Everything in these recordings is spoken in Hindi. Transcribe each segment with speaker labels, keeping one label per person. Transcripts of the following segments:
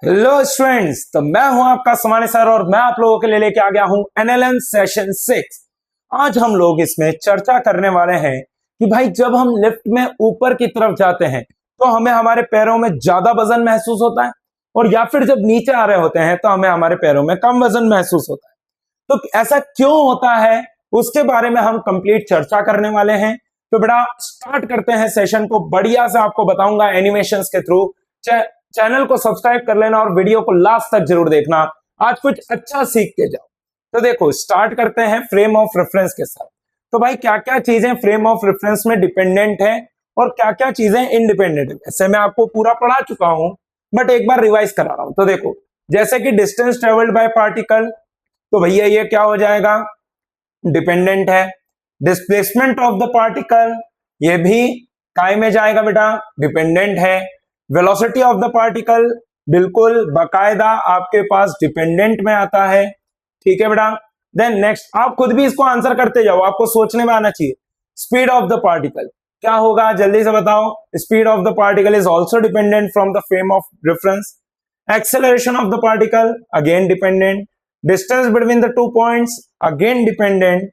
Speaker 1: हेलो स्टूडेंट्स, तो मैं हूं आपका समानी सर और मैं आप लोगों के लिए लेके आ गया हूं एनएलएम सेशन 6। आज हम लोग इसमें चर्चा करने वाले हैं कि भाई जब हम लिफ्ट में ऊपर की तरफ जाते हैं तो हमें हमारे पैरों में ज्यादा वजन महसूस होता है, और या फिर जब नीचे आ रहे होते हैं तो हमें हमारे पैरों में कम वजन महसूस होता है। तो ऐसा क्यों होता है उसके बारे में हम कंप्लीट चर्चा करने वाले हैं। तो बेटा स्टार्ट करते हैं सेशन को। बढ़िया से आपको बताऊंगा एनिमेशंस के थ्रू। चैनल को सब्सक्राइब कर लेना और वीडियो को लास्ट तक जरूर देखना, आज कुछ अच्छा सीख के जाओ। तो देखो स्टार्ट करते हैं फ्रेम ऑफ रेफरेंस के साथ। तो भाई क्या क्या चीजें फ्रेम ऑफ रेफरेंस में डिपेंडेंट है और क्या क्या चीजें इंडिपेंडेंट है, ऐसे मैं आपको पूरा पढ़ा चुका हूं बट एक बार रिवाइज करा रहा हूं। तो देखो जैसे कि डिस्टेंस ट्रेवल्ड बाय पार्टिकल, तो भैया ये क्या हो जाएगा, डिपेंडेंट है। डिस्प्लेसमेंट ऑफ द पार्टिकल, ये भी काय में जाएगा बेटा, डिपेंडेंट है। वेलोसिटी ऑफ द पार्टिकल बिल्कुल बकायदा आपके पास डिपेंडेंट में आता है, ठीक है बेटा। देन नेक्स्ट आप खुद भी इसको आंसर करते जाओ, आपको सोचने में आना चाहिए। स्पीड ऑफ द पार्टिकल क्या होगा, जल्दी से बताओ। Speed of the particle is also dependent from the frame of reference. Acceleration of the particle again dependent. Distance between the two points again dependent,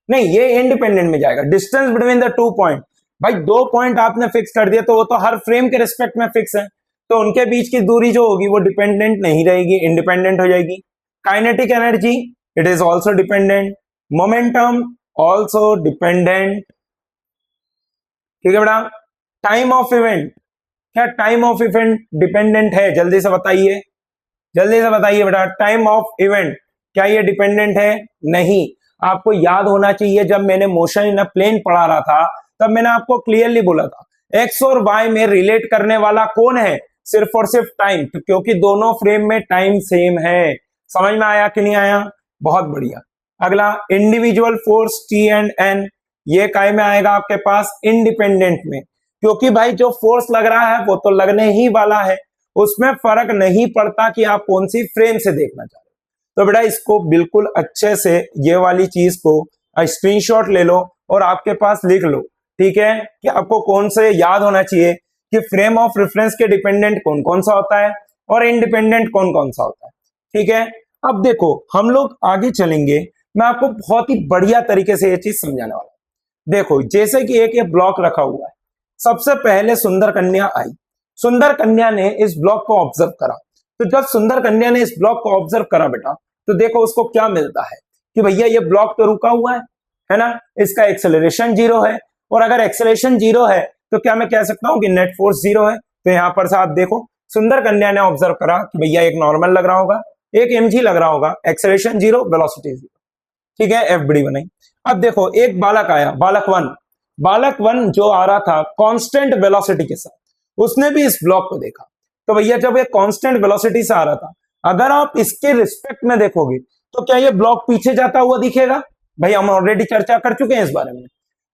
Speaker 1: नहीं ये इंडिपेंडेंट में जाएगा। Distance between the two point, भाई दो पॉइंट आपने फिक्स कर दिया तो वो तो हर फ्रेम के रिस्पेक्ट में फिक्स है, तो उनके बीच की दूरी जो होगी वो डिपेंडेंट नहीं रहेगी, इंडिपेंडेंट हो जाएगी। Kinetic energy it is also dependent. Momentum also dependent, ठीक है बेटा। टाइम ऑफ इवेंट, क्या टाइम ऑफ इवेंट डिपेंडेंट है, जल्दी से बताइए, जल्दी से बताइए बेटा। टाइम ऑफ इवेंट क्या ये डिपेंडेंट है, नहीं। आपको याद होना चाहिए जब मैंने मोशन इन अ प्लेन पढ़ा रहा था तब मैंने आपको क्लियरली बोला था एक्स और वाई में रिलेट करने वाला कौन है, सिर्फ और सिर्फ टाइम, तो क्योंकि दोनों फ्रेम में टाइम सेम है। समझ में आया कि नहीं आया, बहुत बढ़िया। अगला individual force T and N, ये काय में आएगा आपके पास, इंडिपेंडेंट में, क्योंकि भाई जो फोर्स लग रहा है वो तो लगने ही वाला है, उसमें फर्क नहीं पड़ता कि आप कौन सी फ्रेम से देखना चाह रहे हो। तो बेटा इसको बिल्कुल अच्छे से ये वाली चीज को स्क्रीनशॉट ले लो और आपके पास लिख लो, ठीक है, कि आपको कौन से याद होना चाहिए कि फ्रेम ऑफ रेफरेंस के डिपेंडेंट कौन कौन सा होता है और इंडिपेंडेंट कौन कौन सा होता है, ठीक है। अब देखो हम लोग आगे चलेंगे, मैं आपको बहुत ही बढ़िया तरीके से ये चीज समझाने वाला हूं। देखो जैसे कि एक ये ब्लॉक रखा हुआ है, सबसे पहले सुंदर कन्या आई, सुंदर कन्या ने इस ब्लॉक को ऑब्जर्व करा। तो जब सुंदर कन्या ने इस ब्लॉक को ऑब्जर्व करा बेटा, तो देखो उसको क्या मिलता है कि भैया ये ब्लॉक तो रुका हुआ है ना, इसका एक्सेलरेशन 0 है, और अगर एक्सेलरेशन 0 है तो क्या मैं कह सकता हूं कि नेट फोर्स 0 है। तो यहां पर से आप देखो सुंदर कन्या ने ऑब्जर्व करा कि भैया एक नॉर्मल लग रहा होगा, एक mg लग रहा होगा, एक्सेलरेशन 0, वेलोसिटी 0, ठीक है, एफ बड़ी बनाई। अब देखो एक बालक आया, बालक वन जो आ रहा था कांस्टेंट वेलोसिटी के साथ, उसने भी इस ब्लॉक को देखा। तो भैया जब ये कांस्टेंट वेलोसिटी से आ रहा था, अगर आप इसके रिस्पेक्ट में देखोगे तो क्या ये ब्लॉक पीछे जाता हुआ दिखेगा, भाई हम ऑलरेडी चर्चा कर चुके हैं इस बारे में।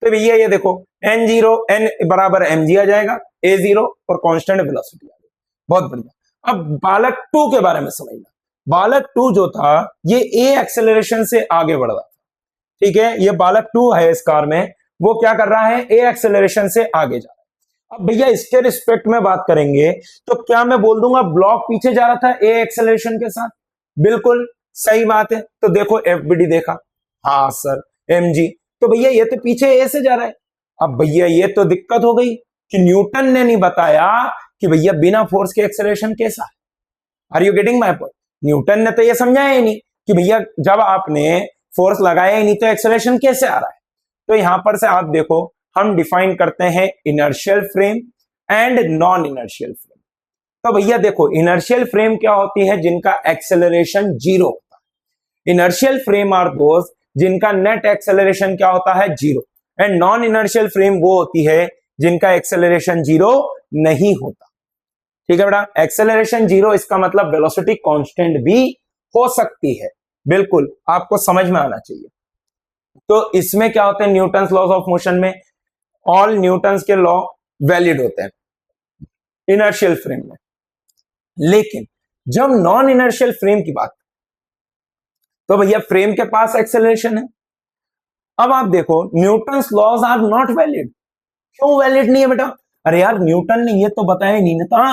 Speaker 1: तो भैया ये देखो n0 n बराबर mg आ जाएगा, a0 और कांस्टेंट वेलोसिटी आ जाएगी, बहुत बढ़िया। अब बालक 2 के बारे में समझना। बालक 2 जो था ये a एक्सेलरेशन से आगे बढ़ रहा था, ठीक है, ये बालक 2 है इस कार में, वो क्या कर रहा है, a एक्सेलरेशन से आगे जा रहा है। अब भैया इसके रिस्पेक्ट में बात करेंगे तो क्या मैं बोल दूंगा ब्लॉक पीछे जा रहा था a एक्सेलरेशन के साथ, बिल्कुल सही बात है। तो देखो एफबीडी देखा, हाँ सर mg, तो भैया ये तो पीछे ए से जा रहा है। अब भैया ये तो दिक्कत हो गई कि न्यूटन ने नहीं बताया कि भैया बिना फोर्स के एक्सेलरेशन कैसा है। Are you getting my point, Newton ने तो ये समझाया ही नहीं कि भैया जब आपने फोर्स लगाया ही नहीं तो एक्सेलरेशन कैसे आ रहा है। तो यहां पर से आप देखो हम डिफाइन करते हैं inertial frame and non inertial frame. तो भैया देखो इनर्शियल फ्रेम क्या होती है, जिनका एक्सेलरेशन 0 होता है। इनर्शियल फ्रेम आर दोज जिनका नेट एक्सेलरेशन क्या होता है, 0, एंड नॉन इनर्शियल फ्रेम वो होती है जिनका एक्सेलरेशन 0 नहीं होता, ठीक है बेटा। एक्सेलरेशन 0 इसका मतलब वेलोसिटी कांस्टेंट भी हो सकती है, बिल्कुल आपको समझ में आना चाहिए। तो इसमें क्या होता है, न्यूटन्स लॉज ऑफ मोशन में ऑल न्यूटन्स के लॉ वैलिड होते हैं इनर्शियल फ्रेम में। लेकिन जब नॉन इनर्शियल फ्रेम की बात, तो भैया फ्रेम के पास एक्सेलरेशन है। अब आप देखो Newton's laws are not valid, क्यों वैलिड नहीं है बेटा, अरे यार न्यूटन ने ये तो बताया नहीं था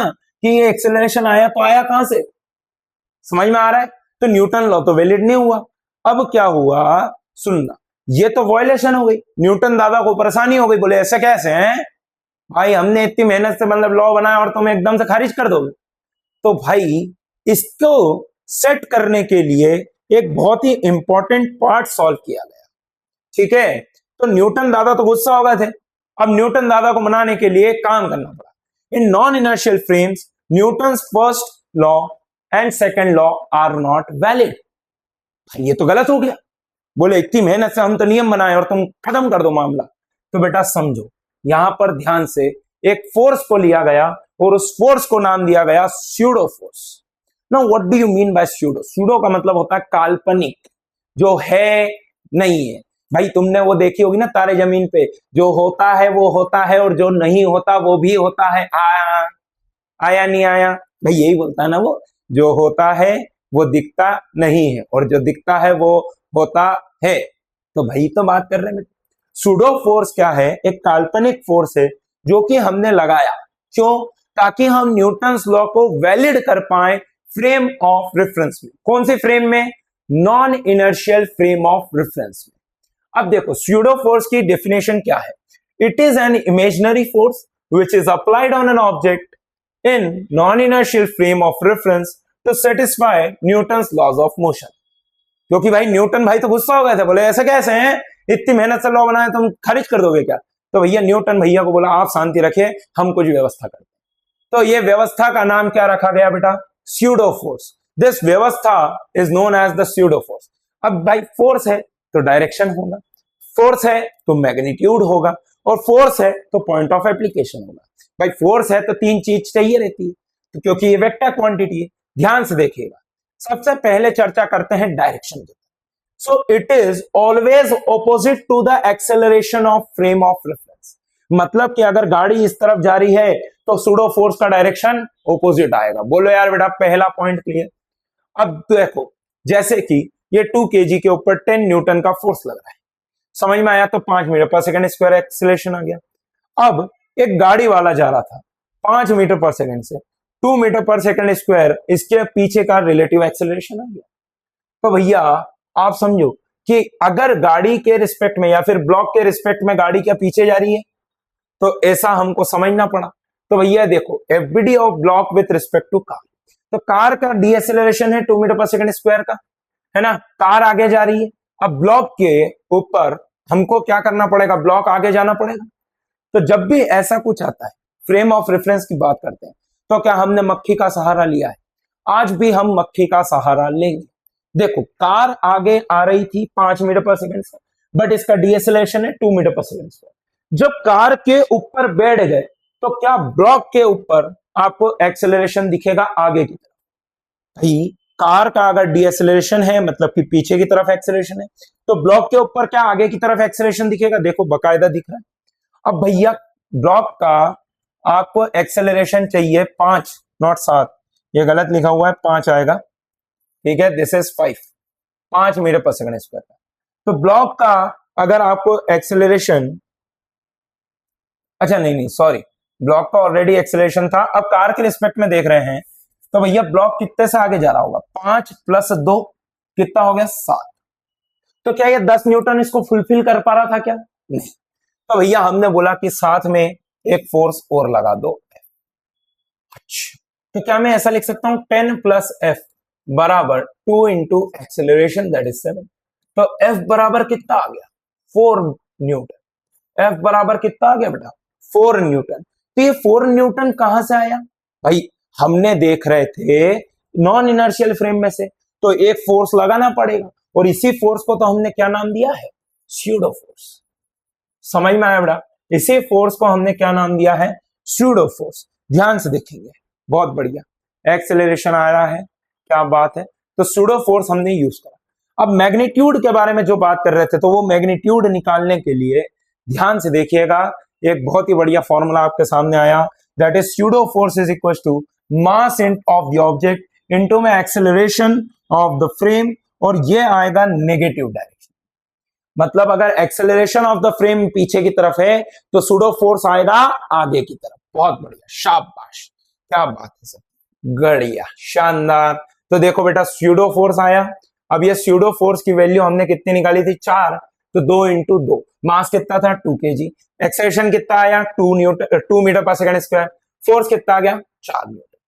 Speaker 1: कि ये एक्सेलरेशन आया तो आया कहां से, समझ में आ रहा है। तो न्यूटन लॉ तो वैलिड नहीं हुआ। अब क्या हुआ, सुनना, ये तो वायलेशन हो गई, न्यूटन दादा को परेशानी हो गई, बोले ऐसे कैसे हैं भाई, हमने इतनी मेहनत से मतलब लॉ बनाया और तुम एकदम से खारिज कर दोगे। तो भाई इसको सेट करने के लिए एक बहुत ही इंपॉर्टेंट पार्ट सॉल्व किया गया, ठीक है। तो न्यूटन दादा तो गुस्सा हो गए थे। अब न्यूटन दादा को मनाने के लिए काम करना पड़ा। In non inertial frames Newton's first law and second law are not valid. ये तो गलत हो गया, बोले इतनी मेहनत से हम तो नियम बनाए और तुम खत्म कर दो मामला। तो बेटा समझो, यहां पर ध्यान से एक फोर्स को लिया गया और उस फोर्स को नाम दिया गया pseudo force. Now what do you mean by pseudo? Pseudo का मतलब होता है काल्पनिक, जो है नहीं है। भाई तुमने वो देखी होगी ना तारे जमीन पे, जो होता है वो होता है और जो नहीं होता वो भी होता है। आया नहीं आया, भाई यही बोलता है ना वो, जो होता है वो दिखता नहीं है और जो दिखता है वो होता है। तो भाई तो बात कर रहे हैं। सूडो फोर्स क्या है? एक काल्पनिक फोर्स है जो कि हमने लगाया, क्यों? ताकि हम न्यूटन्स लॉ को वैलिड कर पाए फ्रेम ऑफ रेफरेंस में। कौन सी फ्रेम में? Non inertial frame of reference में। अब देखो स्यूडो फोर्स की डेफिनेशन क्या है? It is an imaginary force which is applied on an object in non inertial frame of reference to satisfy Newton's laws of motion. क्योंकि भाई न्यूटन भाई तो गुस्सा हो गए थे, बोले ऐसे कैसे हैं, इतनी मेहनत से लॉ बनाए तुम खारिज कर दोगे क्या? तो भैया न्यूटन भैया को बोला आप शांति रखिए, हम कुछ व्यवस्था करते। तो ये व्यवस्था का नाम क्या रखा गया बेटा? Pseudo force. दिस व्यवस्था is known as the pseudo force. अब भाई फोर्स है तो डायरेक्शन होगा, फोर्स है तो मैग्नीट्यूड होगा, और फोर्स है तो पॉइंट ऑफ एप्लीकेशन होगा। भाई फोर्स है तो तीन चीज चाहिए रहती है, तो क्योंकि ये वेक्टर क्वांटिटी है। ध्यान से देखिएगा, सबसे पहले चर्चा करते हैं डायरेक्शन की। So it is always opposite to the acceleration of frame of reference. मतलब कि अगर गाड़ी इस तरफ जा रही है तो सूडो फोर्स का डायरेक्शन ऑपोजिट आएगा। बोलो यार बेटा, पहला पॉइंट क्लियर। अब देखो, जैसे कि ये 2 kg के ऊपर 10 न्यूटन का फोर्स लग रहा है, समझ में आया? तो 5 metre per second square acceleration आ गया। अब एक गाड़ी वाला जा रहा था 5 मीटर पर सेकंड से 2 मीटर पर सेकंड स्क्वायर, इसके पीछे का रिलेटिव एक्सेलरेशन आ गया। तो भैया आप समझो कि अगर गाड़ी के रिस्पेक्ट में या फिर ब्लॉक के रिस्पेक्ट में गाड़ी क्या पीछे जा रही है, तो ऐसा हमको समझना पड़ा। तो भैया देखो, FBD of block with respect to car, तो कार का डीएक्सेलरेशन है 2 मीटर पर सेकंड स्क्वायर का, है ना? कार आगे जा रही है। अब ब्लॉक के ऊपर हमको क्या करना पड़ेगा? ब्लॉक आगे जाना पड़ेगा। तो जब भी ऐसा कुछ आता है, फ्रेम ऑफ रेफरेंस की बात करते हैं, तो क्या हमने मक्खी का सहारा लिया है? आज भी हम मक्खी का सहारा लेंगे। देखो, कार आगे आ रही थी 5 मीटर पर सेकंड से, बट इसका डीएक्सेलरेशन है 2 मीटर पर सेकंड से। जब कार के ऊपर बैठ गए तो क्या ब्लॉक के ऊपर आपको एक्सेलरेशन दिखेगा आगे की तरफ? भाई कार का अगर डीएक्सेलरेशन है मतलब कि पीछे की तरफ एक्सेलरेशन है, तो ब्लॉक के ऊपर क्या आगे की तरफ एक्सेलरेशन दिखेगा? देखो बकायदा दिख रहा है। अब भैया ब्लॉक का आपको एक्सेलरेशन चाहिए 5 नॉट 7, ये गलत लिखा हुआ है, 5 आएगा, ठीक है? This is 5 metre per second square का। तो ब्लॉक का अगर आपको एक्सेलरेशन, अच्छा नहीं सॉरी, ब्लॉक का ऑलरेडी एक्सेलरेशन था, अब कार के रिस्पेक्ट में देख रहे हैं, तो भैया ब्लॉक कितने से आगे जा रहा होगा? 5 + 2 कितना हो गया? 7। तो क्या ये 10 न्यूटन इसको फुलफिल कर पा रहा था क्या? नहीं। तो भैया हमने बोला कि साथ में एक फोर्स और लगा दो। अच्छा, तो क्या मैं ऐसा लिख सकता हूं 10 + F बराबर 2 इंटू एक्सेलरेशन दैट इज 7। तो F बराबर कितना आ गया? 4 न्यूटन। F बराबर कितना आ गया बेटा? 4 न्यूटन। तो ये 4 न्यूटन कहां से आया? भाई हमने देख रहे थे नॉन इनर्शियल फ्रेम में से, तो एक फोर्स लगाना पड़ेगा, और इसी फोर्स को तो हमने क्या नाम दिया है? Pseudo force. समझ में आया बेटा? इसी फोर्स को हमने क्या नाम दिया है? Pseudo force. ध्यान से देखेंगे, बहुत बढ़िया एक्सेलरेशन आ रहा है, क्या बात है। तो स्यूडो फोर्स हमने यूज करा। अब मैग्नीट्यूड के बारे में जो बात कर रहे थे, तो वो मैग्नीट्यूड निकालने के लिए ध्यान से देखिएगा, एक बहुत ही बढ़िया फॉर्मूला आपके सामने आया, that is pseudo force is equal to mass of the object into में एक्सेलरेशन ऑफ द फ्रेम, और ये आएगा नेगेटिव डायरेक्शन। मतलब अगर एक्सेलरेशन ऑफ द फ्रेम पीछे की तरफ है तो सूडो फोर्स आएगा आगे की तरफ। बहुत बढ़िया, शाबाश। क्या बात है सर, बढ़िया, शानदार। तो देखो बेटा स्यूडो फोर्स आया। अब ये स्यूडो फोर्स की वैल्यू हमने कितनी निकाली थी, 4, तो 2 इंटू 2, मास कितना था 2 kg, एक्सेलरेशन कितना आया 2 metre per second square, force कितना आ गया 4 न्यूटन।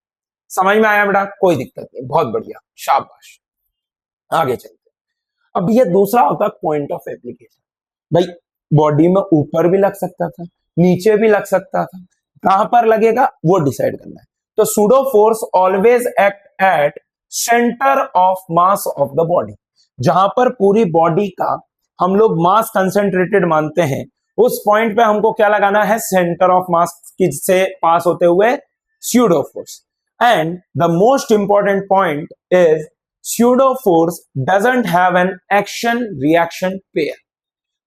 Speaker 1: समझ में आया बेटा, कोई दिक्कत नहीं, बहुत बढ़िया, शाबाश। आगे चलते, अब ये दूसरा होता है पॉइंट ऑफ एप्लीकेशन। भाई बॉडी में ऊपर भी लग सकता था, नीचे भी लग सकता था, कहां पर लगेगा वो डिसाइड करना है। तो pseudo force always act at centre of mass of the body, जहां पर पूरी बॉडी का हम लोग मास कंसेंट्रेटेड मानते हैं, उस पॉइंट पे हमको क्या लगाना है, सेंटर ऑफ मास से पास होते हुए pseudo force. And the most important point is pseudo force doesn't have an action reaction pair.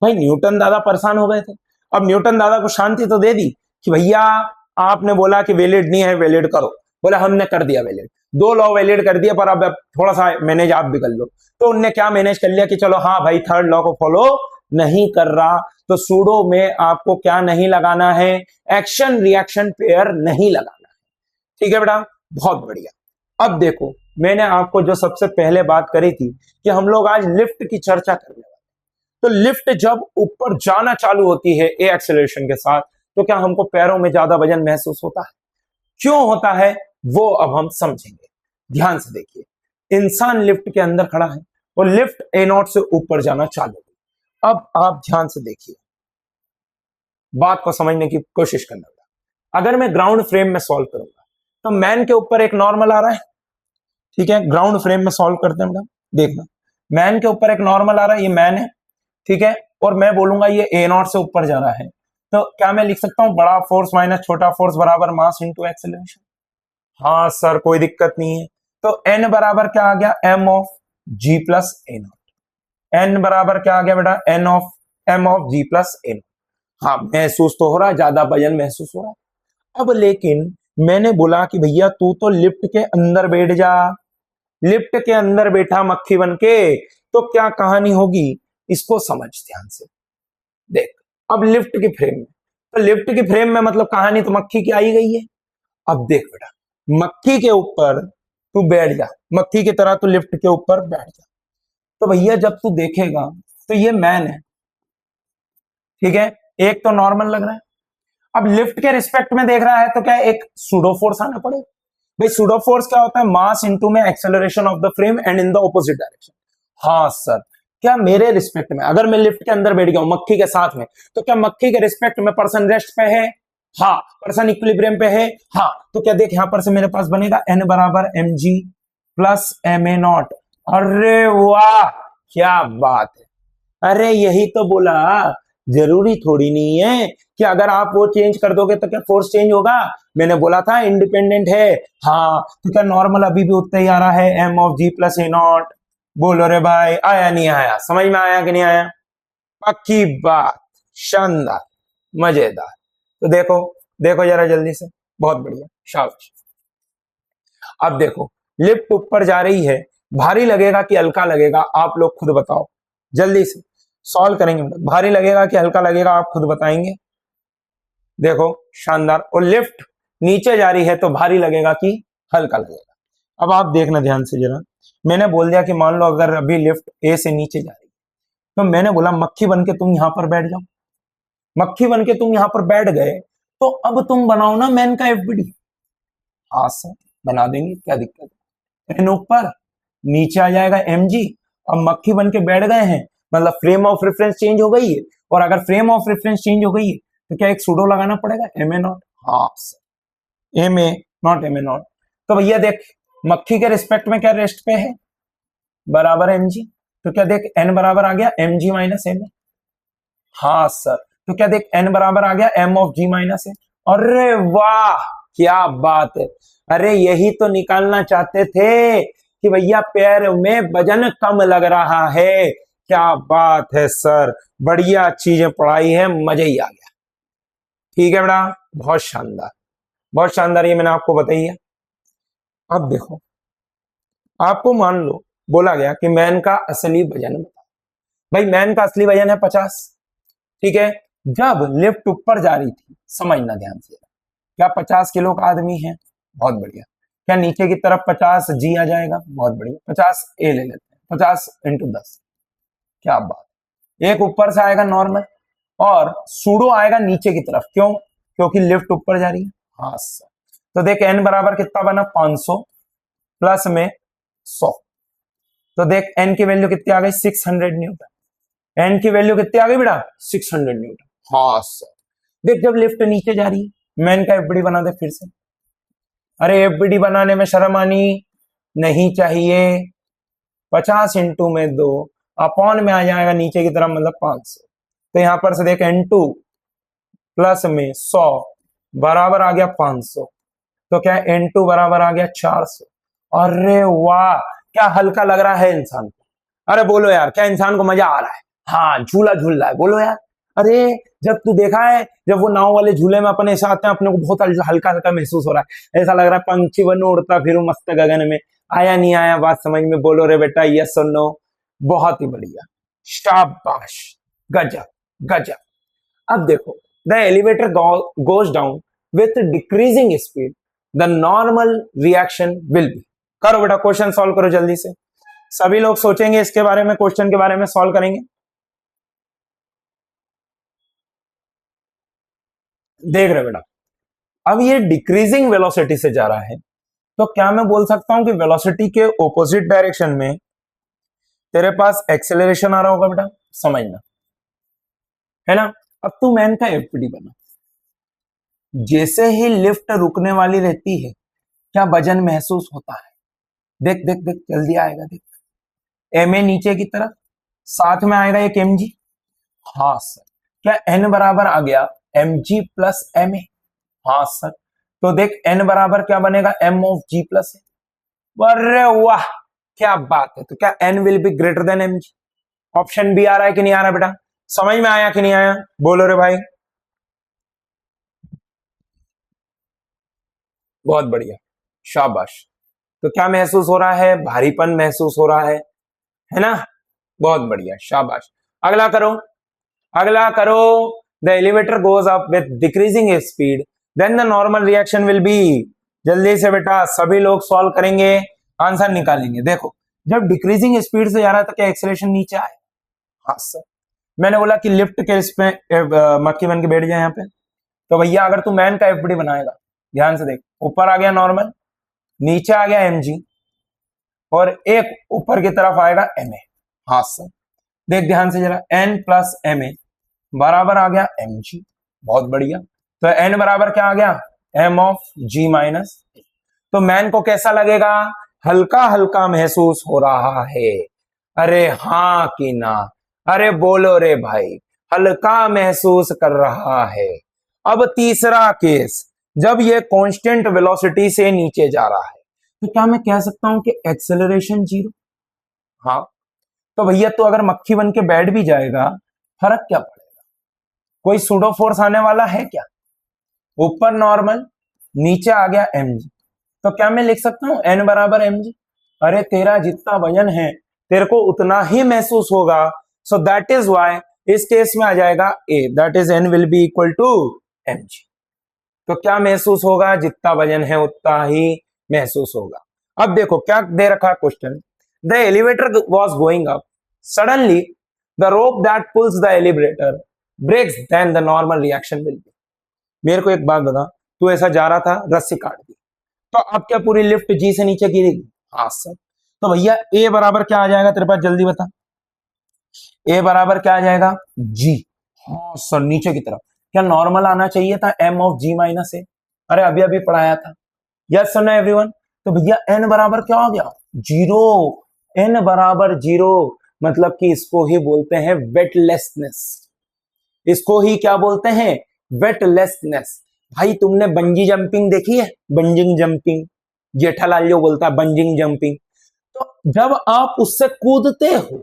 Speaker 1: भाई न्यूटन दादा परेशान हो गए थे, अब न्यूटन दादा को शांति तो दे दी कि भैया आपने बोला कि वैलिड नहीं है, वैलिड करो, बोला हमने कर दिया वैलिड, 2 लॉ वैलिड कर दिया, पर अब थोड़ा सा मैनेज आप भी कर लो। तो उनने क्या मैनेज कर लिया कि चलो हाँ भाई थर्ड लॉ को फॉलो नहीं कर रहा, तो सूडो में आपको क्या नहीं लगाना है, एक्शन रिएक्शन पेयर नहीं लगाना है। ठीक है बेटा, बहुत बढ़िया। अब देखो मैंने आपको जो सबसे पहले बात करी थी कि हम लोग आज लिफ्ट की चर्चा करने वाले, तो लिफ्ट जब ऊपर जाना चालू होती है ए एक्सेलरेशन के साथ, तो क्या हमको पैरों में ज्यादा वजन महसूस होता है? क्यों होता है वो अब हम समझेंगे। ध्यान से देखिए, इंसान लिफ्ट के अंदर खड़ा है और लिफ्ट A0 से ऊपर जाना चालू हुई। अब आप ध्यान से देखिए, बात को समझने की कोशिश करना। अगर मैं ग्राउंड फ्रेम में सॉल्व करूंगा तो मैन के ऊपर एक नॉर्मल आ रहा है, ठीक है, ग्राउंड फ्रेम में सॉल्व करते हैं, देखना मैन के ऊपर एक नॉर्मल आ रहा है, ये मैन है, ठीक है, और मैं बोलूंगा ये A0 से ऊपर जा रहा है, तो क्या मैं लिख सकता हूं बड़ा फोर्स माइनस छोटा फोर्स बराबर मास इंटू एक्सेलरेशन? हाँ सर कोई दिक्कत नहीं है। तो n बराबर क्या आ गया, m of g plus A0। n बराबर क्या आ गया बेटा, m of g plus A0। हाँ महसूस तो हो रहा है, ज्यादा वजन महसूस हो रहा है। अब लेकिन मैंने बोला कि भैया तू तो लिफ्ट के अंदर बैठ जा, लिफ्ट के अंदर बैठा मक्खी बन के, तो क्या कहानी होगी इसको समझ ध्यान से देख। अब लिफ्ट की फ्रेम में, तो लिफ्ट की फ्रेम में मतलब कहानी तो मक्खी की आई गई है। अब देख बेटा, मक्खी के ऊपर तू बैठ जा, मक्खी की तरह तू लिफ्ट के ऊपर बैठ जा, तो भैया जब तू देखेगा तो ये मैन है, ठीक है, एक तो नॉर्मल लग रहा है। अब लिफ्ट के रिस्पेक्ट में देख रहा है तो क्या एक सूडो फोर्स आना पड़ेगा। भाई सूडो फोर्स क्या होता है, मास इनटू में acceleration of the frame and in the opposite direction. हाँ सर, क्या मेरे रिस्पेक्ट में अगर मैं लिफ्ट के अंदर बैठ गया हूं मक्खी के साथ में, तो क्या मक्खी के रिस्पेक्ट में पर्सन रेस्ट पे है? हाँ। पर्सन इक्विलिब्रियम पे है? हाँ। तो क्या देख यहां पर से मेरे पास बनेगा n बराबर mg प्लस ma0। अरे वाह क्या बात है, अरे यही तो बोला, जरूरी थोड़ी नहीं है कि अगर आप वो चेंज कर दोगे तो क्या फोर्स चेंज होगा। मैंने बोला था इंडिपेंडेंट है। हाँ, तो क्या नॉर्मल अभी भी उतना ही आ रहा है, m of g plus A0। बोलो रे भाई, आया नहीं आया, समझ में आया कि नहीं आया? पक्की बात, शानदार, मजेदार। तो देखो देखो जरा जल्दी से, बहुत बढ़िया, शाबाश। अब देखो लिफ्ट ऊपर जा रही है, भारी लगेगा कि हल्का लगेगा, आप लोग खुद बताओ, जल्दी से सॉल्व करेंगे। भारी लगेगा कि हल्का लगेगा, आप खुद बताएंगे। देखो शानदार, और लिफ्ट नीचे जा रही है तो भारी लगेगा कि हल्का लगेगा। अब आप देखना ध्यान से जरा, मैंने बोल दिया कि मान लो अगर अभी लिफ्ट ए से नीचे जा रही है, तो मैंने बोला मक्खी बन के तुम यहां पर बैठ जाओ। मक्खी बन के तुम यहां पर बैठ गए, तो अब तुम बनाओ ना मैन का एफबीडी। हाँ सर बना देंगे, क्या दिक्कत है। एन ऊपर, नीचे आ जाएगा mg। अब मक्खी बन के बैठ गए हैं, मतलब फ्रेम ऑफ रेफरेंस चेंज हो गई है, और अगर फ्रेम ऑफ रेफरेंस चेंज हो गई है तो क्या एक सूडो लगाना पड़ेगा, ma0। हाँ सर ma0। तो भैया देख मक्खी के रिस्पेक्ट में क्या रेस्ट पे है, बराबर mg। तो क्या देख n बराबर आ गया mg माइनस ma। हाँ सर, तो क्या देख n बराबर आ गया m of g minus a। अरे वाह क्या बात है, अरे यही तो निकालना चाहते थे कि भैया पैर में वजन कम लग रहा है। क्या बात है सर, बढ़िया चीजें पढ़ाई है, मजा ही आ गया। ठीक है बेटा, बहुत शानदार, बहुत शानदार, ये मैंने आपको बताई है। अब देखो, आपको मान लो बोला गया कि मैन का असली वजन बताओ। भाई मैन का असली वजन है 50, ठीक है। जब लिफ्ट ऊपर जा रही थी, समझना ध्यान से, क्या 50 किलो का आदमी है? बहुत बढ़िया। क्या नीचे की तरफ 50 जी आ जाएगा? बहुत बढ़िया। 50 ए ले लेते हैं, 50 इंटू 10। क्या बात, एक ऊपर से आएगा नॉर्मल और सूडो आएगा नीचे की तरफ, क्यों? क्योंकि लिफ्ट ऊपर जा रही है। हाँ सर। तो देख एन बराबर कितना बना? 500 प्लस में 100। तो देख एन की वैल्यू कितनी आ गई? 600 न्यूटन। एन की वैल्यू कितनी आ गई बेटा? 600 न्यूटन। हाँ सर। देख जब लिफ्ट नीचे जा रही है, मैं इनका एफबीडी बना दे फिर से। अरे एफबीडी बनाने में शर्म आनी नहीं चाहिए। 50 इंटू में 2 अपॉन में आ जाएगा नीचे की तरफ, मतलब 500। तो यहां पर से देख N2 प्लस में 100 बराबर आ गया 500। तो क्या N2 बराबर आ गया 400। अरे वाह, क्या हल्का लग रहा है इंसान को। अरे बोलो यार, क्या इंसान को मजा आ रहा है? हाँ, झूला झूल रहा है, बोलो यार। अरे जब तू देखा है, जब वो नाव वाले झूले में अपन ऐसा आते हैं, अपने को बहुत हल्का हल्का महसूस हो रहा है, ऐसा लग रहा है पंछी बनूं उड़ता फिरूं मस्त गगन में। आया नहीं आया बात समझ में? बोलो रे बेटा, यस और नो। बहुत ही बढ़िया, शाबाश, गजब गजब। अब देखो, the elevator goes down with decreasing speed, the normal reaction will B. करो बेटा, क्वेश्चन सॉल्व करो जल्दी से। सभी लोग सोचेंगे इसके बारे में, क्वेश्चन के बारे में सॉल्व करेंगे। देख रहे बेटा, अब ये डिक्रीजिंग वेलोसिटी से जा रहा है, तो क्या मैं बोल सकता हूं कि वेलोसिटी के ऑपोजिट डायरेक्शन में तेरे पास एक्सेलरेशन आ रहा होगा बेटा? समझना, है ना। अब तू मैन का एफपीडी बना। जैसे ही लिफ्ट रुकने वाली रहती है, क्या वजन महसूस होता है? देख देख देख, जल्दी आएगा, देख। एम ए नीचे की तरफ, साथ में आएगा एक एम जी। हाँ सर। क्या एन बराबर आ गया M G plus M A? हाँ सर। तो देख एन बराबर क्या बनेगा? M of G plus A. अरे वाह, क्या बात है। तो क्या N will be greater than M G? Option B आ रहा है कि नहीं आ रहा बेटा? समझ में आया कि नहीं आया? बोलो रे भाई। बहुत बढ़िया, शाबाश। तो क्या महसूस हो रहा है? भारीपन महसूस हो रहा है ना। बहुत बढ़िया, शाबाश। अगला करो, अगला करो। The elevator goes up with decreasing speed, then the normal reaction will be. जल्दी से बेटा, सभी लोग सॉल्व करेंगे, आंसर निकालेंगे। देखो, जब डिक्रीजिंग स्पीड से जा रहा था, क्या एक्सेलरेशन नीचे आए? हाँ सर। मैंने बोला कि लिफ्ट के इसमें मक्खी बन के बैठ जाए यहाँ पे। तो भैया अगर तू मैन का एफडी बनाएगा, ध्यान से देख, ऊपर आ गया नॉर्मल, नीचे आ गया एमजी, और एक ऊपर की तरफ आएगा एम ए। हाँ सर। देख ध्यान से जरा, एन प्लस एम ए बराबर आ गया एम जी। बहुत बढ़िया। तो एन बराबर क्या आ गया? M of G minus. तो मैन को कैसा लगेगा? हल्का हल्का महसूस हो रहा है। अरे हाँ कि ना? अरे बोलो रे भाई, हल्का महसूस कर रहा है। अब तीसरा केस, जब ये कांस्टेंट वेलोसिटी से नीचे जा रहा है, तो क्या मैं कह सकता हूं कि एक्सेलरेशन जीरो? हाँ। तो भैया तो अगर मक्खी बन के बैठ भी जाएगा, फर्क क्या पड़ेगा? कोई सूडो फोर्स आने वाला है क्या? ऊपर नॉर्मल, नीचे आ गया एम जी। तो क्या मैं लिख सकता हूं एन बराबर एम जी? अरे तेरा जितना वजन है, तेरे को उतना ही महसूस होगा। सो दैट इज वाई इस केस में आ जाएगा A, that is N will be equal to M G. तो क्या महसूस होगा? जितना वजन है उतना ही महसूस होगा। अब देखो क्या दे रखा है question. The elevator was going up, suddenly the rope that pulls the elevator breaks, then the normal reaction will be. मेरे को एक बात बता, तू ऐसा जा रहा था, रस्सी काट दी, तो अब क्या पूरी लिफ्ट जी से नीचे गिरेगी? हाँ सर। तो भैया ए बराबर क्या आ जाएगा तेरे पास? जल्दी बता। ए बराबर क्या आ जाएगा? जी। हाँ सर, नीचे की तरफ। क्या नॉर्मल आना चाहिए था? एम ऑफ जी माइनस ए। अरे अभी अभी पढ़ाया था। यस सर ना एवरीवन? तो भैया एन बराबर क्या हो गया? जीरो। एन बराबर जीरो, मतलब कि इसको ही बोलते हैं वेटलेसनेस। इसको ही क्या बोलते हैं? वेटलेसनेस। भाई तुमने बंजी जंपिंग देखी है? बंजिंग जंपिंग, जेठालाल जो बोलता है बंजिंग जंपिंग। तो जब आप उससे कूदते हो,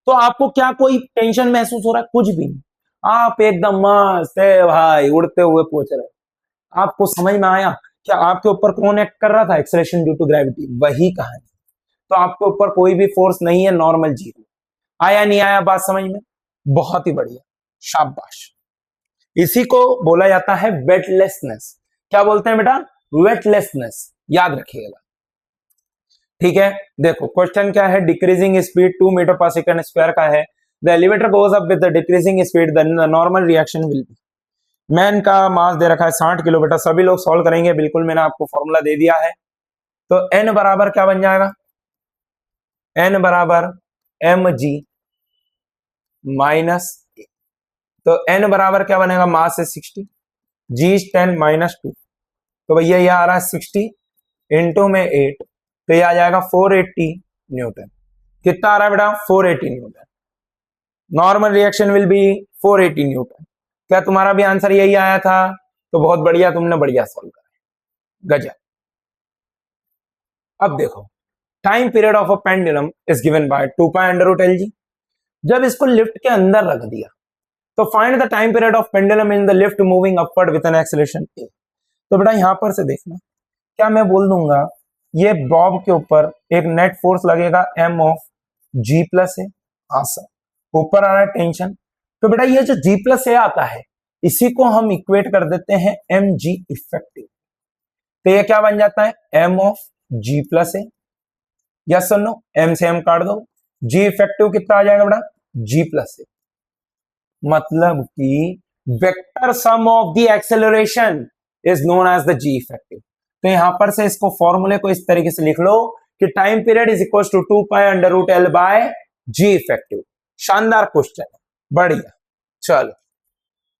Speaker 1: तो आपको क्या कोई टेंशन महसूस हो रहा है? कुछ भी नहीं। आप एकदम मस्त है भाई, उड़ते हुए पहुंच रहे हो। आपको समझ में आया क्या आपके ऊपर कौन एक्ट कर रहा था? एक्सेलरेशन ड्यू टू ग्रेविटी, वही कहानी। तो आपके ऊपर कोई भी फोर्स नहीं है, नॉर्मल जीरो। आया नहीं आया बात समझ में? बहुत ही बढ़िया, शाबाश। इसी को बोला जाता है वेटलेसनेस। क्या बोलते हैं बेटा? वेटलेसनेस, याद रखिएगा। ठीक है, देखो क्वेश्चन क्या है, decreasing speed 2 metre per second square का है। The elevator goes up with the decreasing speed, the normal reaction will B. Man का मास दे रखा है 60 किलो, बेटा सभी लोग सॉल्व करेंगे, बिल्कुल मैंने आपको फॉर्मूला दे दिया है। तो n बराबर क्या बन जाएगा, n बराबर mg माइनस, तो n बराबर क्या बनेगा, मास है 60, g is 10 माइनस 2, तो भैया ये आ रहा है 60 इंटू में 8, तो ये आ जाएगा 480 न्यूटन। कितना आ रहा है बेटा, 480 Newton. Normal reaction will B 480 Newton. क्या तुम्हारा भी आंसर यही आया था? तो बहुत बढ़िया, तुमने बढ़िया सॉल्व करा, गजब। अब देखो, time period of a pendulum is given by 2 pi under root L G. जब इसको लिफ्ट के अंदर रख दिया तो find the time period of pendulum in the lift moving upward with an acceleration A. तो बेटा यहां पर से देखना, क्या मैं बोल दूंगा ये बॉब के ऊपर एक नेट फोर्स लगेगा m ऑफ g प्लस ए। हाँ सर, ऊपर आ रहा है टेंशन, तो बेटा ये जो g प्लस ए आता है इसी को हम इक्वेट कर देते हैं mg इफेक्टिव। तो ये क्या बन जाता है, m of g plus A, yes और नो, m से m काट दो, g इफेक्टिव कितना आ जाएगा बेटा, g प्लस ए। मतलब कि vector sum of the acceleration is known as the g effective. तो यहां पर से इसको फॉर्मूले को इस तरीके से लिख लो कि time period is equal to 2 pi under root L by G effective. शानदार क्वेश्चन है, बढ़िया। चलो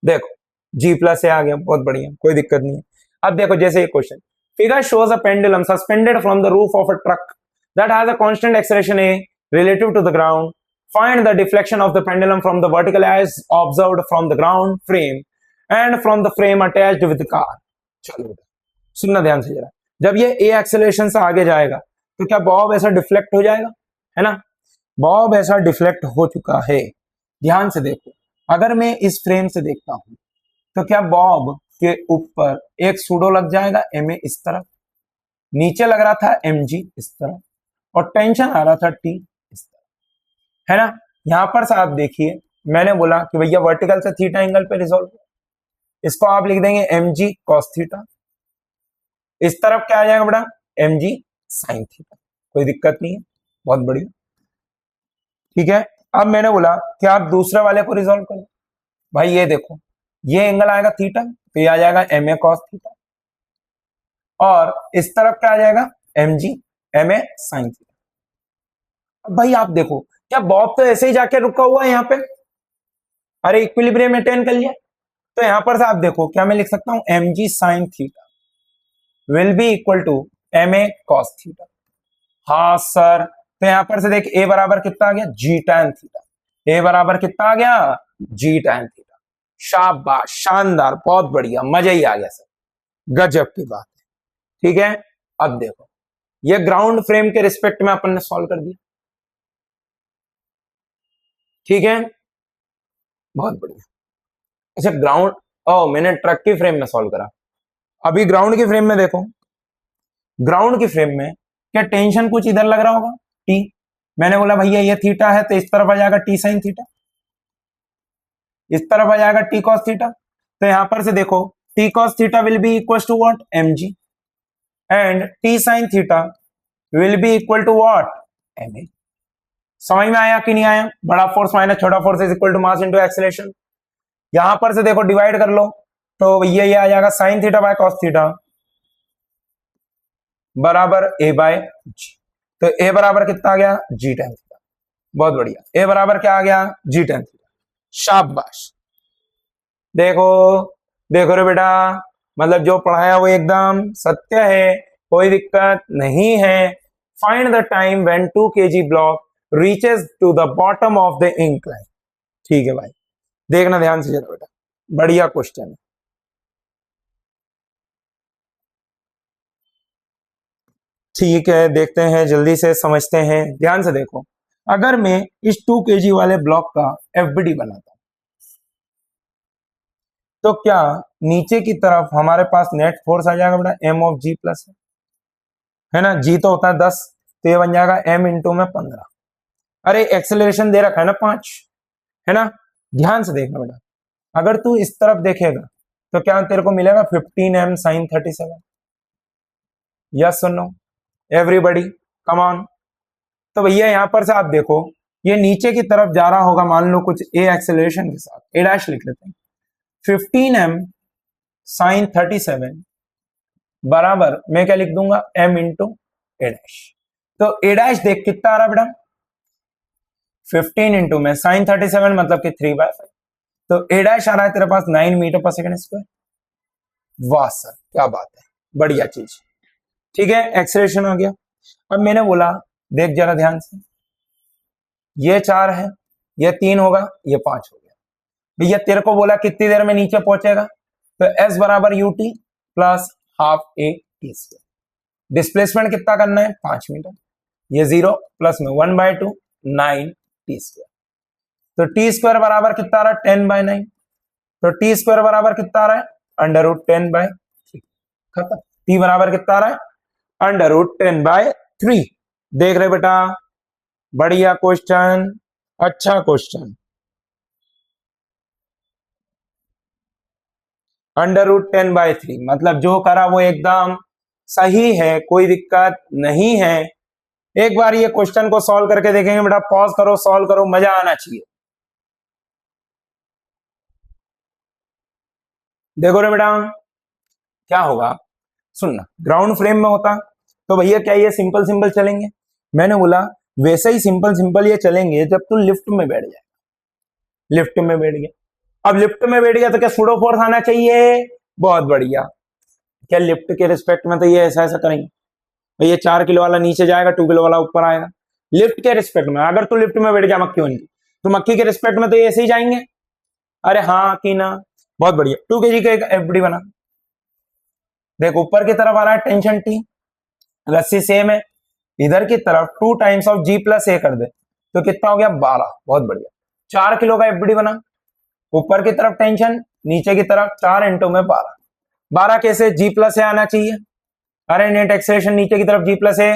Speaker 1: देखो, जी प्लस ए आ गया, बहुत बढ़िया, कोई दिक्कत नहीं है। अब देखो जैसे ये question, figure shows a pendulum suspended from the roof of a truck that has a constant acceleration A relative to the ground, find the deflection of the pendulum from the vertical as observed from the ground frame and from the frame attached with the car. चलो सुनना ध्यान से जरा, जब ये ए एक्सेलरेशन से आगे जाएगा तो क्या बॉब ऐसा डिफ्लेक्ट हो जाएगा, है ना? बॉब ऐसा डिफ्लेक्ट हो चुका है। ध्यान से देखो, अगर मैं इस फ्रेम से देखता हूं तो क्या बॉब के ऊपर एक सूडो लग जाएगा एम ए इस तरफ, नीचे लग रहा था एम जी इस तरफ, और टेंशन आ रहा था टी इस तरफ, है ना? यहां पर से आप देखिए, मैंने बोला कि भैया वर्टिकल से थीटा एंगल पे रिजॉल्व, इसको आप लिख देंगे एम जी कॉस थीटा, इस तरफ क्या आ जाएगा बेटा, एम जी साइन थीटा, कोई दिक्कत नहीं है, बहुत बढ़िया। ठीक है, अब मैंने बोला कि आप दूसरे वाले को रिजॉल्व करो। भाई ये देखो, ये एंगल आएगा थीटा, तो ये आ जाएगा एम ए कॉस थीटा, और इस तरफ क्या आ जाएगा, M G M A sine theta. अब भाई आप देखो, क्या बॉब तो ऐसे ही जाके रुका हुआ है यहाँ पे, अरे इक्विलिब्रियम मेंटेन कर लिया, तो यहां पर से आप देखो, क्या मैं लिख सकता हूं, M G sine theta will be equal to M A cos theta. हाँ सर, तो यहां पर से देख, ए बराबर कितना आ गया, जी टैन थीटा, ए बराबर कितना आ गया, जी टैन थीटा। शाबाश, शानदार, बहुत बढ़िया, मजा ही आ गया सर, गजब की बात है। ठीक है, अब देखो, ये ग्राउंड फ्रेम के रिस्पेक्ट में अपन ने सॉल्व कर दिया। ठीक है, बहुत बढ़िया। अच्छा ग्राउंड, ओ मैंने ट्रक की फ्रेम में सॉल्व करा, अभी ग्राउंड की फ्रेम में देखो, ग्राउंड की फ्रेम में क्या टेंशन कुछ इधर लग रहा होगा, टी, मैंने बोला भैया ये थीटा है तो इस तरफ आ जाएगा टी साइन थीटा, इस तरफ आ जाएगा टी कॉस थीटा, तो यहां पर से देखो T cos theta will be equal to what, M G, and T sine theta will be equal to what, M A. समझ में आया कि नहीं आया? बड़ा फोर्स माइनस छोटा force is equal to mass into acceleration. यहां पर से देखो डिवाइड कर लो, तो भैया ये आ जाएगा sine theta by cos theta बराबर ए बाय जी, तो ए बराबर कितना आ गया, जी टेन थीटा। बहुत बढ़िया, ए बराबर क्या आ गया, जी टेन थीटा। शाबाश, देखो देखो रे बेटा, मतलब जो पढ़ाया वो एकदम सत्य है, कोई दिक्कत नहीं है। Find the time when 2 kg block reaches to the bottom of the incline. ठीक है भाई, देखना ध्यान से जरा बेटा, बढ़िया क्वेश्चन है। ठीक है, देखते हैं, जल्दी से समझते हैं, ध्यान से देखो, अगर मैं इस 2 kg वाले ब्लॉक का एफबीडी बनाता हूं तो क्या नीचे की तरफ हमारे पास नेट फोर्स आ जाएगा बेटा, एम ऑफ जी प्लस, है ना? जी तो होता है 10, तो ये बन जाएगा एम इंटू में 15। अरे एक्सेलरेशन दे रखा है ना 5, है ना? ध्यान से देखना बेटा, अगर तू इस तरफ देखेगा तो क्या तेरे को मिलेगा 15 एम साइन 37, यस और नो एवरीबडी, कम ऑन। तो भैया यहां पर से आप देखो ये नीचे की तरफ जा रहा होगा, मान लो कुछ ए एक्सेलरेशन के साथ, ए डैश लिख लेते हैं। 15m साइन 37 बराबर मैं क्या लिख दूंगा, m इंटू ए डैश। तो ए डैश देख कितना आ रहा बेटा, 15 इंटू में साइन 37 मतलब कि 3/5, तो ए डैश आ रहा है तेरे पास 9 मीटर पर सेकंड स्क्वायर। वाह सर क्या बात है, बढ़िया चीज। ठीक है, एक्सेलरेशन हो गया। अब मैंने बोला देख जरा ध्यान से, ये 4 है, ये 3 होगा, ये 5 हो गया। भैया तेरे को बोला कितनी देर में नीचे पहुंचेगा, तो s बराबर ut plus half A T square. Displacement कितना करना है, 5 मीटर, ये 0 प्लस में 1/2 9 टी स्क्वायर। तो टी स्क्वायर बराबर कितना आ रहा है, 10/9। तो टी स्क्वायर बराबर कितना आ रहा है, √10/3। खत्म। टी बराबर कितना आ रहा है, √10/3। देख रहे बेटा, बढ़िया क्वेश्चन, अच्छा क्वेश्चन। √10/3 मतलब जो करा वो एकदम सही है, कोई दिक्कत नहीं है। एक बार ये क्वेश्चन को सॉल्व करके देखेंगे बेटा, पॉज करो, सॉल्व करो, मजा आना चाहिए। देखो रे बेटा क्या होगा, सुनना, ग्राउंड फ्रेम में होता तो भैया क्या ये सिंपल सिंपल चलेंगे, मैंने बोला वैसे ही सिंपल सिंपल ये चलेंगे जब तू लिफ्ट में बैठ जाए। लिफ्ट में बैठ गया, अब लिफ्ट में बैठ गया तो क्या सूडो फोर्स आना चाहिए, बहुत बढ़िया। क्या लिफ्ट के रिस्पेक्ट में तो ये ऐसा ऐसा करेंगे, तो ये 4 किलो वाला नीचे जाएगा, 2 किलो वाला ऊपर आएगा। लिफ्ट के रिस्पेक्ट में अगर तू लिफ्ट में बैठ जा मक्खी उनकी, तो मक्खी के रिस्पेक्ट में तो ये ऐसे ही जाएंगे। अरे हाँ कि ना, बहुत बढ़िया। 2 kg का एक एफडी बना, देख ऊपर की तरफ आ रहा है टेंशन टी, रस्सी सेम है, इधर की तरफ 2 टाइम्स ऑफ जी प्लस ए कर दे तो कितना हो गया, 12। बहुत बढ़िया। 4 किलो का एफडी बना, ऊपर की तरफ टेंशन, नीचे की तरफ 4 इंटू में 12। 12 कैसे, जी प्लस ए आना चाहिए। अरे नेट एक्सेलरेशन नीचे की तरफ जी प्लस ए,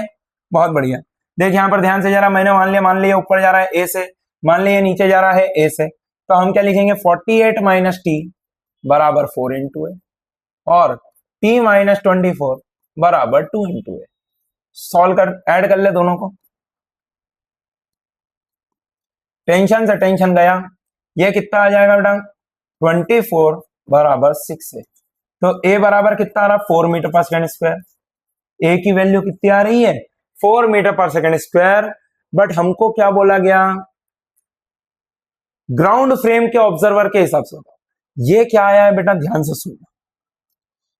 Speaker 1: बहुत बढ़िया। देख यहां पर ध्यान से जरा, मैंने मान लिया ऊपर जा रहा है ए से, मान लिया नीचे जा रहा है ए से, तो हम क्या लिखेंगे, 48 माइनस टी बराबर 4 इंटू ए, और टी माइनस 24 बराबर 2 इंटू ए। सॉल्व कर, ऐड कर ले दोनों को, टेंशन से टेंशन गया, ये कितना आ जाएगा बेटा, 24 बराबर 6 है। तो ए बराबर कितना आ रहा, 4 मीटर पर सेकंड स्क्वायर। ए की वैल्यू कितनी आ रही है, 4 metre per second square. But हमको क्या बोला गया, ग्राउंड फ्रेम के ऑब्जर्वर के हिसाब से। ये क्या आया है बेटा, ध्यान से सुनना,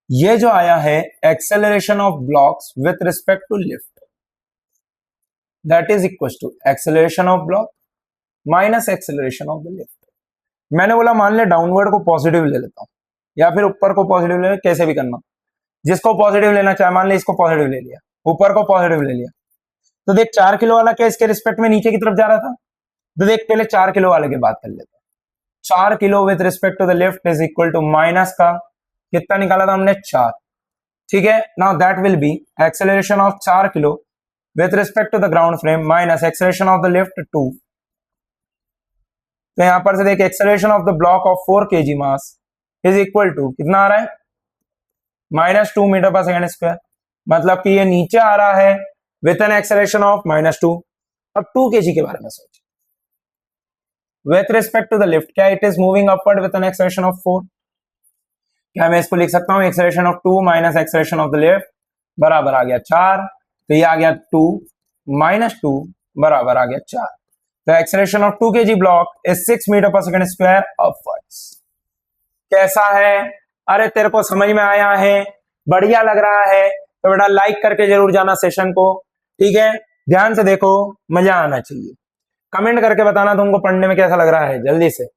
Speaker 1: ये जो आया है acceleration of blocks with respect to lift, that is equal to acceleration of block minus acceleration of the lift. मैंने बोला मान ले डाउनवर्ड को पॉजिटिव ले लेता हूं, या फिर ऊपर को पॉजिटिव ले, कैसे भी करना, जिसको पॉजिटिव लेना चाहे, मान ले इसको पॉजिटिव ले लिया, ऊपर को पॉजिटिव ले लिया। तो देख 4 किलो वाला क्या इसके रिस्पेक्ट में नीचे की तरफ जा रहा था, तो देख पहले 4 किलो वाले की बात कर लेते हैं। 4 kilo with respect to the left is equal to minus का कितना निकाला था हमने, 4। ठीक है, now that will be acceleration of 4 kilo with respect to the ground frame minus acceleration of the left 2। तो यहां पर से देख acceleration of the block of 4 kg mass is equal to कितना आ रहा है, -2 मीटर पर सेकंड स्क्वायर। मतलब कि ये नीचे आ रहा है विथ एन एक्सेलरेशन ऑफ -2। अब 2 kg के बारे में सोच, with respect to the lift क्या it is moving upward with an acceleration of 4। क्या मैं इसको लिख सकता हूं, acceleration of 2 minus acceleration of the lift बराबर आ गया 4। तो ये आ गया 2 -2 बराबर आ गया 4। तो acceleration of 2 kg block is 6 metre per second square upwards. कैसा है, अरे तेरे को समझ में आया है, बढ़िया लग रहा है, तो बेटा लाइक करके जरूर जाना सेशन को। ठीक है, ध्यान से देखो, मजा आना चाहिए। कमेंट करके बताना तुमको पढ़ने में कैसा लग रहा है। जल्दी से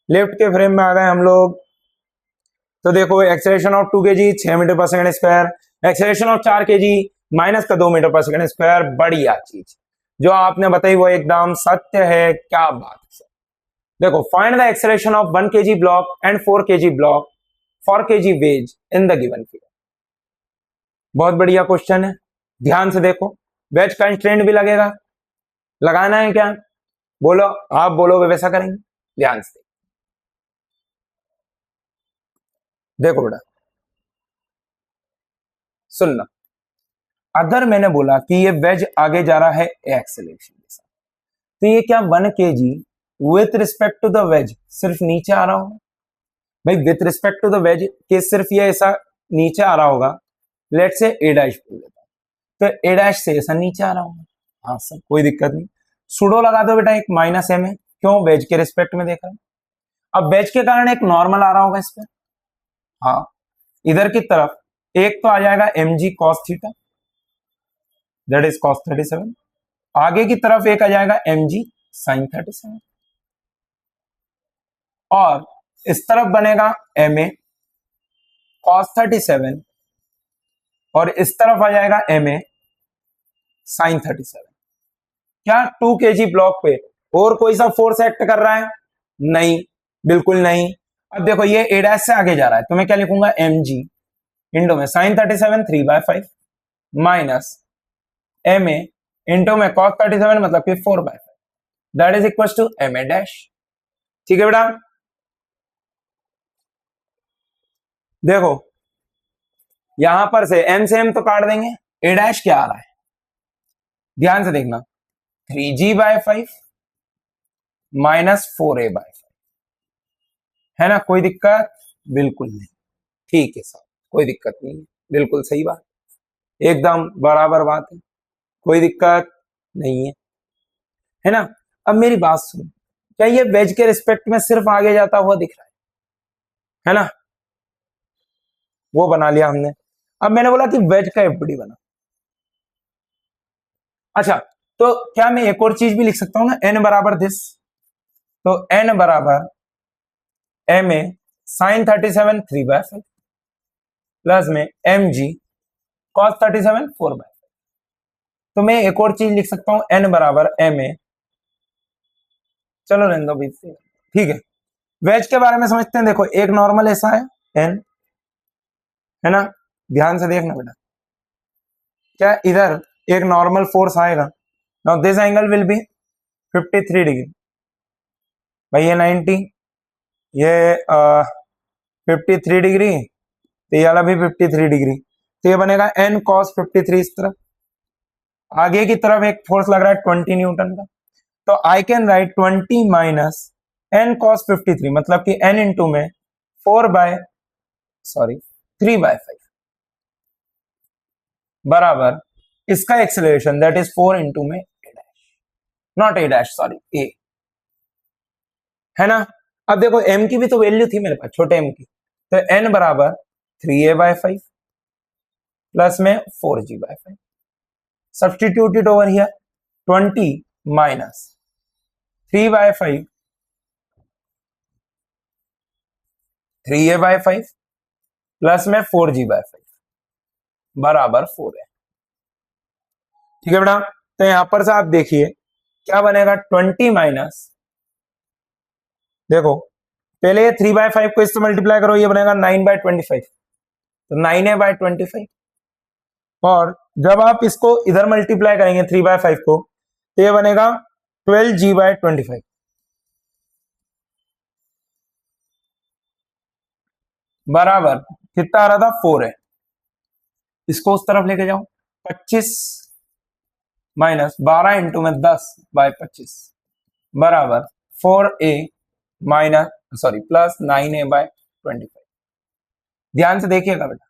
Speaker 1: लिफ्ट के फ्रेम में आ गए हम लोग। तो देखो acceleration of 2 kg 6 metre per second square, acceleration of 4 kg minus का 2 मीटर पर सेकंड स्क्वायर। बढ़िया चीज जो आपने बताई वो एकदम सत्य है, क्या बात है। देखो find the acceleration of 1 kg block and 4 kg block for kg ways in the given figure. बहुत बढ़िया क्वेश्चन है, ध्यान से देखो। वेज कंस्ट्रेंट भी लगेगा, लगाना है क्या, बोलो, आप बोलोगे वैसा करेंगे। ध्यान से देखो बेटा, सुनना, अगर मैंने बोला कि ये वेज आगे जा रहा है एक्सेलरेशन के साथ, तो ये क्या 1 kg with respect to the wedge सिर्फ नीचे आ रहा होगा? भाई with respect to the wedge के सिर्फ ये ऐसा नीचे आ रहा होगा, लेट से ए डैश बोल देता हूं, तो ए डैश से ऐसा नीचे आ रहा होगा। हाँ सर, कोई दिक्कत नहीं, सुडो लगा दो बेटा, एक माइनस एम है, क्यों? वेज के रिस्पेक्ट में देखा है। अब वेज के कारण एक नॉर्मल आ रहा होगा इस पे, हाँ, इधर की तरफ एक तो आ जाएगा M G cos theta, that is cos 37, आगे की तरफ एक आ जाएगा एम जी साइन 37, और इस तरफ बनेगा एम ए कॉस 37, और इस तरफ आ जाएगा एम ए साइन 37। क्या 2 kg ब्लॉक पे और कोई सा फोर्स एक्ट कर रहा है? नहीं, बिल्कुल नहीं। अब देखो ये ए डैश से आगे जा रहा है, तो मैं क्या लिखूंगा, एम जी इंटू में sine 37 3/5 minus M A into में कॉस 37 मतलब कि 4/5, that is equal to M A dash. ठीक है बेटा, देखो यहां पर से एम तो काट देंगे, ए डैश क्या आ रहा है, ध्यान से देखना, 3g/5 माइनस 4a/5, है ना? कोई दिक्कत? बिल्कुल नहीं, ठीक है साहब, कोई दिक्कत नहीं है, बिल्कुल सही बात, एकदम बराबर बात है, कोई दिक्कत नहीं है ना? अब मेरी बात सुन, क्या ये वेज के रिस्पेक्ट में सिर्फ आगे जाता हुआ दिख रहा है ना? वो बना लिया हमने। अब मैंने बोला कि वेज का एफडी बना, अच्छा, तो क्या मैं एक और चीज भी लिख सकता हूं ना, एन बराबर दिस, तो एन बराबर एम ए साइन 37 3/5 प्लस में एम जी कॉस 37 4/5, तो मैं एक और चीज लिख सकता हूं, एन बराबर एम ए, चलो रहने दो, ठीक है। वेज के बारे में समझते हैं, देखो एक नॉर्मल ऐसा है एन, है ना? ध्यान से देखना बेटा, क्या इधर एक नॉर्मल फोर्स आएगा, now this angle will be 53 degree, भाई ये 90, ये 53 डिग्री, तो ये वाला भी 53 डिग्री, तो ये बनेगा एन कॉस 53 इस तरफ, आगे की तरफ एक फोर्स लग रहा है 20 न्यूटन का, तो I can write 20 minus N cos 53, मतलब कि एन इंटू में 3/5 बराबर इसका एक्सेलरेशन दैट इज 4 इंटू में A dash, not A dash, sorry A, है ना? अब देखो m की भी तो वैल्यू थी मेरे पास, छोटे m की, तो n बराबर 3a/5 प्लस में 4g/5, substituted over here, 20 minus 3/5 3a/5 plus में 4g/5 बराबर 4 है। ठीक है बेटा, तो यहां पर से आप देखिए क्या बनेगा, 20 माइनस, देखो पहले ये 3/5 को इससे मल्टीप्लाई करो, ये बनेगा 9/25, तो 9a/25, और जब आप इसको इधर मल्टीप्लाई करेंगे 3/5 को, तो ये बनेगा 12g/25, बराबर कितना आ रहा था, 4 है, इसको उस तरफ लेके जाओ, 25 माइनस 12 इंटू में 10/25 बराबर 4a माइनस प्लस 9a/25, ध्यान से देखिएगा बेटा,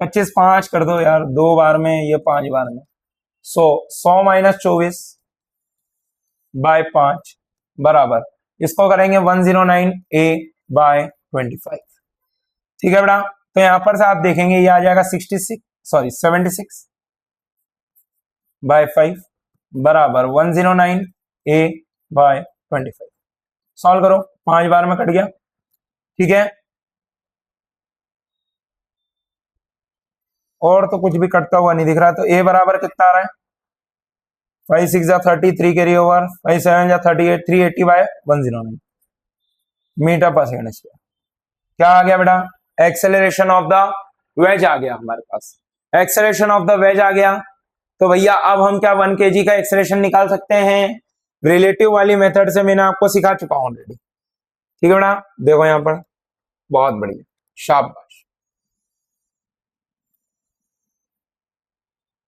Speaker 1: 25 5 कर दो यार, 2 बार में, ये 5 बार में, 100 माइनस 24/5 बराबर, इसको करेंगे 109a/25, ठीक है बेटा, तो यहां पर से आप देखेंगे ये आ जाएगा 76/5 बराबर 109a/25, सॉल्व करो, 5 बार में कट गया, ठीक है, और तो कुछ भी कटता हुआ नहीं दिख रहा, तो a बराबर कितना आ रहा है, 5 6 जा 33 कैरी ओवर, 5 7 जा 38, 380/109 मीटर पर सेकंड स्क्वायर। क्या आ गया बेटा, एक्सेलरेशन ऑफ द वेज आ गया हमारे पास, एक्सेलरेशन ऑफ द वेज आ गया। तो भैया अब हम क्या 1 kg का एक्सेलरेशन निकाल सकते हैं, रिलेटिव वाली मेथड से मैंने आपको सिखा चुका हूं ऑलरेडी, ठीक है बेटा, देखो यहां पर, बहुत बढ़िया, शाबाश।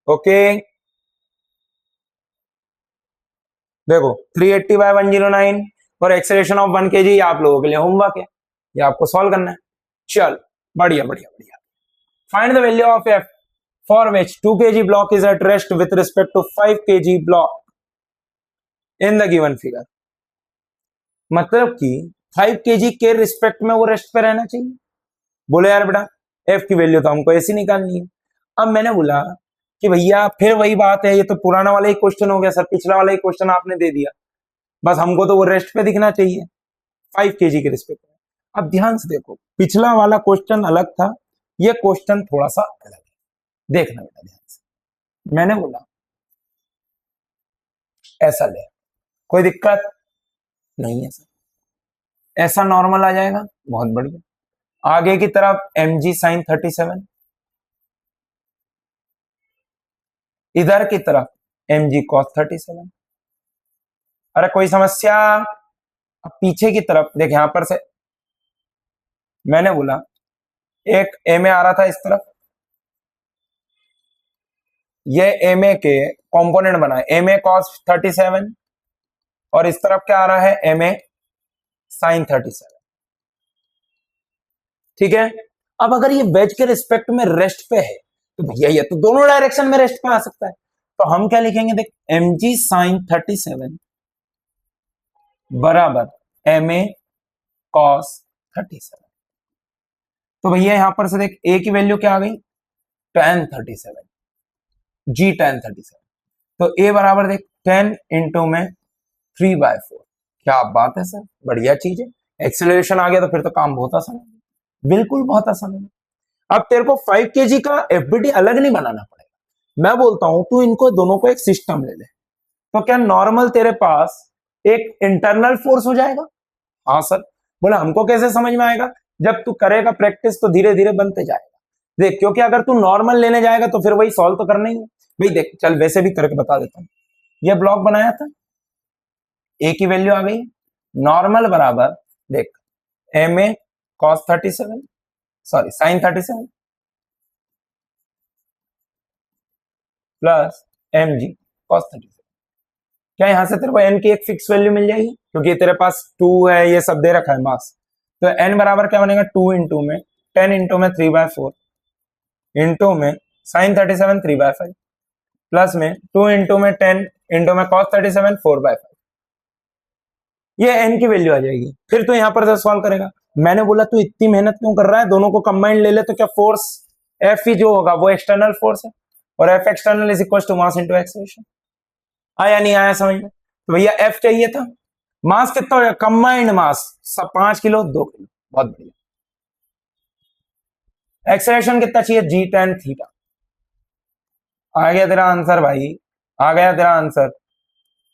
Speaker 1: ओके देखो 380 बाय 109 और एक्सेलरेशन ऑफ 1 kg आप लोगों के लिए होमवर्क है, ये आपको सॉल्व करना है। चल बढ़िया बढ़िया बढ़िया। Find the value of F for which 2 kg block is at rest with respect to 5 kg block in the given figure. मतलब कि 5 kg के रिस्पेक्ट में वो रेस्ट पे रहना चाहिए। बोले यार बेटा एफ की वैल्यू तो हमको ऐसी निकालनी है। अब मैंने बोला कि भैया फिर वही बात है, ये तो पुराना वाला ही क्वेश्चन हो गया सर, पिछला वाला ही क्वेश्चन आपने दे दिया, बस हमको तो वो रेस्ट पे दिखना चाहिए 5 kg के रिस्पेक्ट में। अब ध्यान से देखो पिछला वाला क्वेश्चन अलग था, ये क्वेश्चन थोड़ा सा अलग है, देखना बेटा ध्यान से। मैंने बोला ऐसा ले, कोई दिक्कत नहीं है सर, ऐसा नॉर्मल आ जाएगा, बहुत बढ़िया। आगे की तरफ mg sin 37, इधर की तरफ mg cos 37। अरे कोई समस्या? अब पीछे की तरफ देख, यहां पर से मैंने बोला एक एम ए आ रहा था इस तरफ, ये एम ए के कंपोनेंट बनाए एम ए cos 37 और इस तरफ क्या आ रहा है एम ए sin 37। ठीक है, अब अगर ये वेज के रिस्पेक्ट में रेस्ट पे है तो भैया ये तो दोनों डायरेक्शन में रेस्ट पे आ सकता है, तो हम क्या लिखेंगे देख mg sin 37 बराबर एम ए cos 37। तो भैया यहां पर से देख ए की वैल्यू क्या आ गई tan 37, g tan 37, तो ए बराबर देख 10 इंटू में 3/4। क्या बात है सर, बढ़िया चीज है, एक्सेलरेशन आ गया तो फिर तो काम बहुत आसान है, बिल्कुल बहुत आसान है। अब तेरे को 5 kg का एफबीटी अलग नहीं बनाना पड़ेगा, मैं बोलता हूं तू इनको दोनों को एक सिस्टम ले ले, तो क्या नॉर्मल तेरे पास एक इंटरनल फोर्स हो जाएगा। हाँ सर, बोला हमको कैसे समझ में आएगा, जब तू करेगा प्रैक्टिस तो धीरे धीरे बनते जाएगा। देख क्योंकि अगर तू नॉर्मल लेने जाएगा तो फिर वही सॉल्व तो करना ही है भाई। देख चल वैसे भी करके बता देता हूं, ये ब्लॉक बनाया था, ए की वैल्यू आ गई, नॉर्मल बराबर देख M A cos 37 sorry sin 37 plus M G cos 37। क्या यहां से तेरे को एन की एक फिक्स वैल्यू मिल जाएगी, क्योंकि तेरे पास 2 है, ये सब दे रखा है मार्क्स, तो एन बराबर क्या बनेगा 2 इंटू में 10 इंटू में 3/4 इंटू में sin 37 3/5 प्लस में 2 इंटू में 10 इंटू में cos 37 4/5। ये एन की वैल्यू आ जाएगी, फिर तो यहां पर से सॉल्व करेगा। मैंने बोला तू इतनी मेहनत क्यों कर रहा है, दोनों को कंबाइंड ले ले, तो क्या फोर्स एफ ही जो होगा वो एक्सटर्नल फोर्स है, और F external is equal to mass into acceleration. आया नहीं आया समझ में? तो भैया एफ चाहिए था, मास कितना हो गया कंबाइंड मास 5 किलो 2 किलो, बहुत बढ़िया। एक्सेलरेशन कितना चाहिए जी tan थीटा। आ गया तेरा आंसर भाई, आ गया तेरा आंसर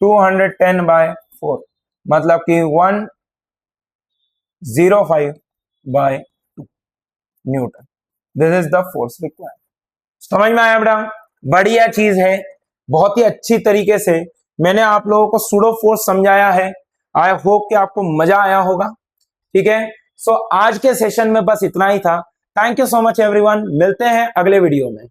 Speaker 1: 210/4, मतलब कि 105/2 Newton. This is the force required. समझ में आया बेटा, बढ़िया चीज है, बहुत ही अच्छी तरीके से मैंने आप लोगों को सूडो फोर्स समझाया है। आई होप कि आपको मजा आया होगा। ठीक है, सो आज के सेशन में बस इतना ही था। Thank you so much everyone, मिलते हैं अगले वीडियो में।